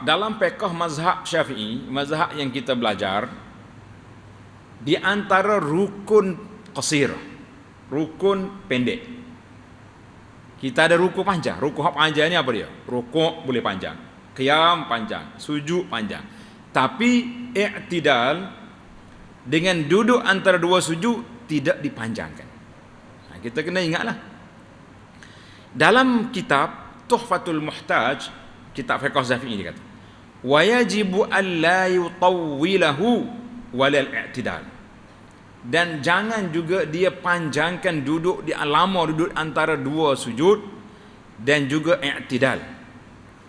dalam fiqh mazhab Syafi'i, mazhab yang kita belajar, di antara rukun qasir, rukun pendek. Kita ada rukun panjang. Rukun panjang ni apa dia? Rukuk boleh panjang, qiyam panjang, sujud panjang. Tapi i'tidal dengan duduk antara dua sujud tidak dipanjangkan. Kita kena ingatlah. Dalam kitab Tuhfatul Muhtaj, kitab fiqh Syafi'i dia kata, wa yajibu an la yutawwilahu walal i'tidal. Dan jangan juga dia panjangkan duduk, dia lama duduk antara dua sujud, dan juga i'tidal.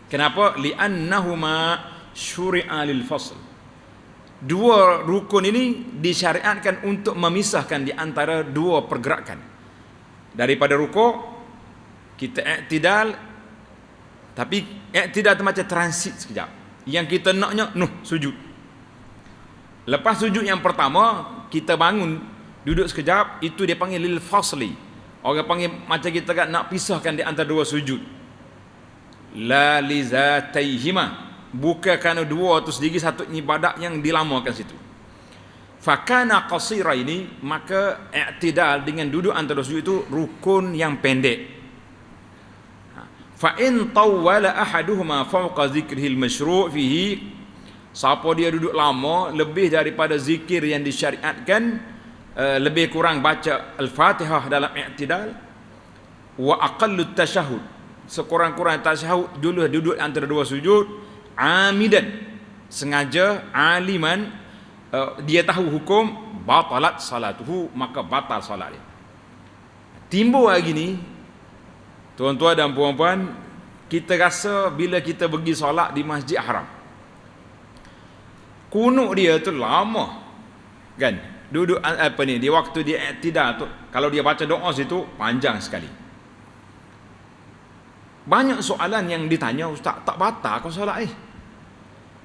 Kenapa? Li'annahuma syuri'a lil fasl. Dua rukun ini disyariatkan untuk memisahkan di antara dua pergerakan. Daripada rukuk kita i'tidal, tapi i'tidal itu macam transit sekejap. Yang kita naknya sujud. Lepas sujud yang pertama, kita bangun, duduk sekejap, itu dia panggil lil fasli. Orang panggil macam kita kan nak pisahkan di antara dua sujud. La li zataihima, bukan kerana dua tu sendiri satu ibadat yang dilamakan situ. Fakana qasira ini, maka i'tidal dengan duduk antara sujud itu rukun yang pendek. Fa in tawwala ahaduhuma fawqa zikrihil masyru' fihi, siapa dia duduk lama lebih daripada zikir yang disyariatkan, lebih kurang baca al-Fatihah dalam i'tidal, wa aqallut tasyahud, sekurang-kurang tasyahud dulu duduk antara dua sujud, amidan, sengaja, aliman, dia tahu hukum, batalat salatuhu, maka batal salat dia. Timbul lagi ni, tuan-tuan dan puan-puan, kita rasa bila kita pergi solat di Masjid Haram, kunut dia tu lama, kan? Duduk di waktu dia i'tidal tu, kalau dia baca doa situ panjang sekali. Banyak soalan yang ditanya, ustaz, tak batal kau solat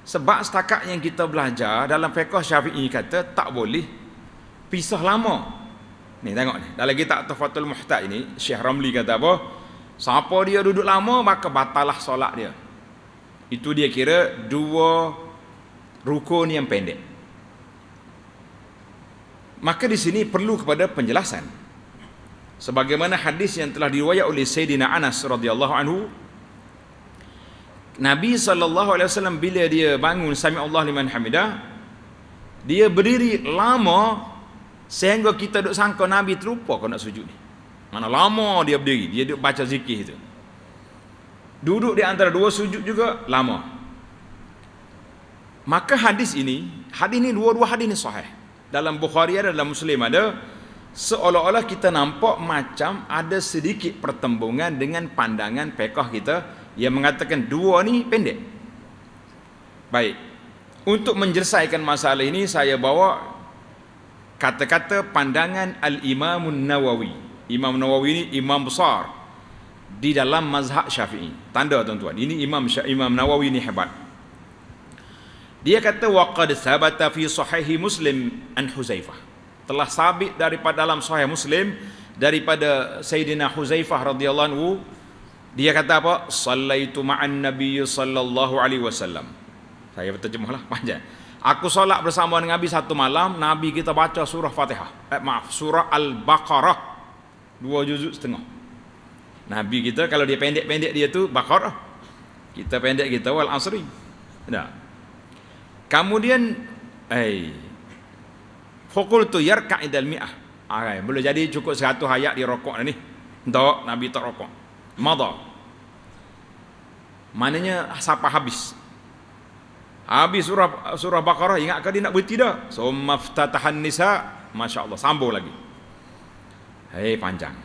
Sebab setakat yang kita belajar dalam fiqh Syafi'i kata tak boleh pisah lama. Ni tengok ni, dalam kitab Tuhfatul Muhtaj ini Syekh Ramli kata apa? Siapa dia duduk lama maka batalah solat dia. Itu dia kira dua rukun yang pendek. Maka di sini perlu kepada penjelasan. Sebagaimana hadis yang telah diriwayat oleh Sayyidina Anas radhiyallahu anhu, Nabi SAW bila dia bangun sami Allah liman hamidah, dia berdiri lama sehingga kita duk sangka Nabi terlupa kau nak sujud ni. Mana lama dia berdiri, dia duk baca zikir itu. Duduk di antara dua sujud juga lama. Maka hadis ini dua-dua hadis ni sahih. Dalam Bukhari ada, dalam Muslim ada, seolah-olah kita nampak macam ada sedikit pertembungan dengan pandangan fiqh kita yang mengatakan dua ni pendek. Baik, untuk menyelesaikan masalah ini saya bawa kata-kata pandangan Al-Imamun Nawawi. Imam Nawawi ini imam besar di dalam mazhab Syafi'i. Tanda tuan-tuan, ini Imam Nawawi ini hebat. Dia kata waqad sabata fi sahih Muslim an Huzaifah. Telah sabit daripada dalam sahih Muslim daripada Sayyidina Huzaifah radhiyallahu anhu, dia kata apa? Sallaitu ma'an Nabi sallallahu alaihi wasallam. Saya terjemahlah panjang. Aku solat bersama dengan Nabi satu malam, Nabi kita baca surah Fatihah. Surah Al-Baqarah 2 juzuk setengah. Nabi kita kalau dia pendek-pendek dia tu Baqarah. Kita pendek kita wal asri. Nah. Kemudian faqultu yarka'idal mi'ah. Boleh jadi cukup 100 ayat di rokok ni. Tak, Nabi tak rokok. Madha. Maknanya sampai habis. Habis surah Baqarah, ingatkah dia nak berhenti dah? Summa ftatahan nisa, masya-Allah, sambung lagi. Panjang.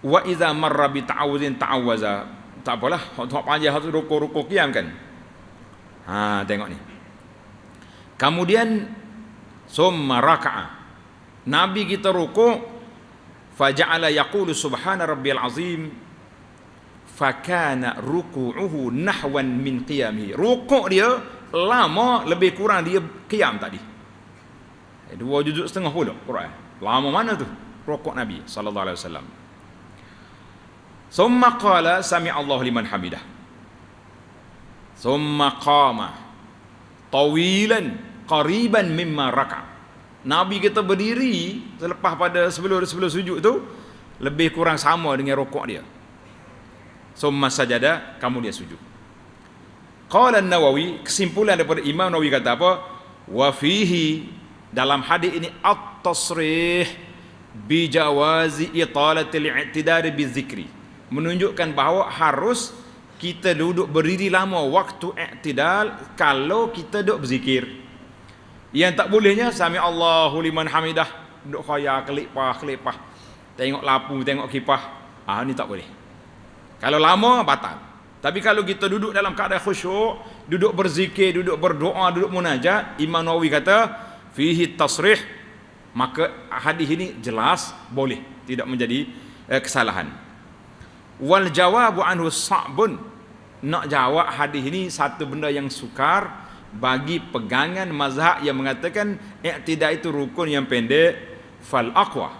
Wa idza marra bi ta'awuzin ta'awaza. Tak apalah, hak panjang hak rukuk qiyam kan. Tengok ni. Kemudian summa raka'a. Nabi kita rukuk, faja'ala yaqulu subhana rabbiyal azim, fakana ruku'uhu nahwan min qiyamihi. Rukuk dia lama lebih kurang dia qiyam tadi. 2 juzuk setengah pula Quran. Lama mana tu rukuk Nabi sallallahu alaihi wasallam. Summa qala sami Allahu liman hamidah. Thumma qama tawilan qariban mimma raka'. Nabi kita berdiri selepas pada sebelum sujud tu lebih kurang sama dengan rukuk dia. Summa sajada, kamu dia sujud. Qala An-Nawawi, kesimpulan daripada Imam Nawawi kata apa? Wa fihi, dalam hadis ini at-tasrih bi jawazi italatil i'tidar bi zikri, menunjukkan bahawa harus kita duduk berdiri lama waktu i'tidal kalau kita duduk berzikir. Yang tak bolehnya sami Allahu liman hamidah, duduk khaya kelipah, tengok lampu, tengok kipas. Ni tak boleh. Kalau lama batal. Tapi kalau kita duduk dalam keadaan khusyuk, duduk berzikir, duduk berdoa, duduk munajat, Imam Nawawi kata fihi tasrih, maka hadis ini jelas boleh, tidak menjadi kesalahan. Wal jawabu anhu sa'bun, nak jawab hadis ini satu benda yang sukar bagi pegangan mazhab yang mengatakan i'tidal itu rukun yang pendek. Fal aqwa,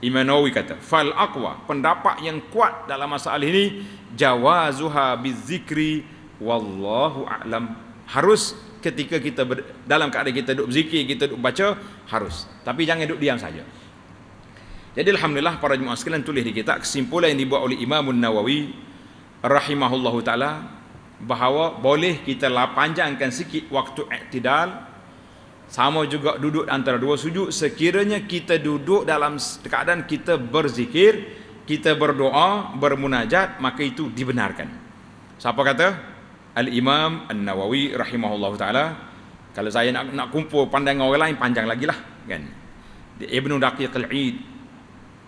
Imam Nawawi kata fal aqwa, pendapat yang kuat dalam masalah ini jawazuha bizikri wallahu a'lam, harus ketika kita dalam keadaan kita duduk berzikir, kita duduk baca, harus, tapi jangan duduk diam saja. Jadi alhamdulillah para jemaah sekalian, tulis di kitab kesimpulan yang dibuat oleh Imam Nawawi rahimahullahu taala bahawa boleh kita panjangkan sikit waktu i'tidal, sama juga duduk antara dua sujud sekiranya kita duduk dalam keadaan kita berzikir, kita berdoa, bermunajat, maka itu dibenarkan. Siapa kata? Al-Imam An-Nawawi rahimahullahu taala. Kalau saya nak kumpul pandangan orang lain panjang lagi lah kan. Ibnu Daqiq al-Eid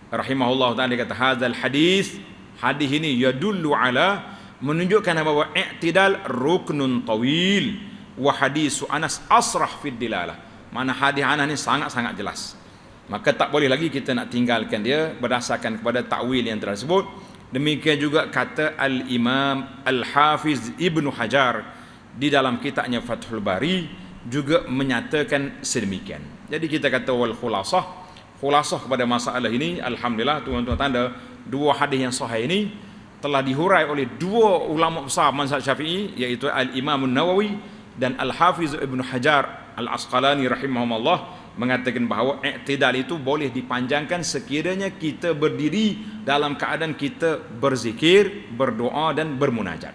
rahimahullahu taala kata hadzal hadis ini yadullu ala, menunjukkan bahawa i'tidal ruknun tawil wa hadisu Anas asrah fid dilalah. Mana hadis Anas ni sangat-sangat jelas. Maka tak boleh lagi kita nak tinggalkan dia berdasarkan kepada takwil yang tersebut. Demikian juga kata Al-Imam Al-Hafiz Ibnu Hajar di dalam kitabnya Fathul Bari juga menyatakan sedemikian. Jadi kita kata wal khulasah kepada masalah ini, alhamdulillah tuan-tuan tanda, dua hadis yang sahih ini telah dihurai oleh dua ulama besar mazhab Syafi'i, iaitu Al-Imam An-Nawawi dan Al-Hafiz Ibnu Hajar Al-Asqalani rahimahumullah, mengatakan bahawa i'tidal itu boleh dipanjangkan sekiranya kita berdiri dalam keadaan kita berzikir, berdoa dan bermunajat.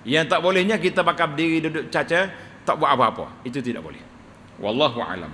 Yang tak bolehnya kita bakal berdiri duduk caca, tak buat apa-apa, itu tidak boleh. Wallahu alam.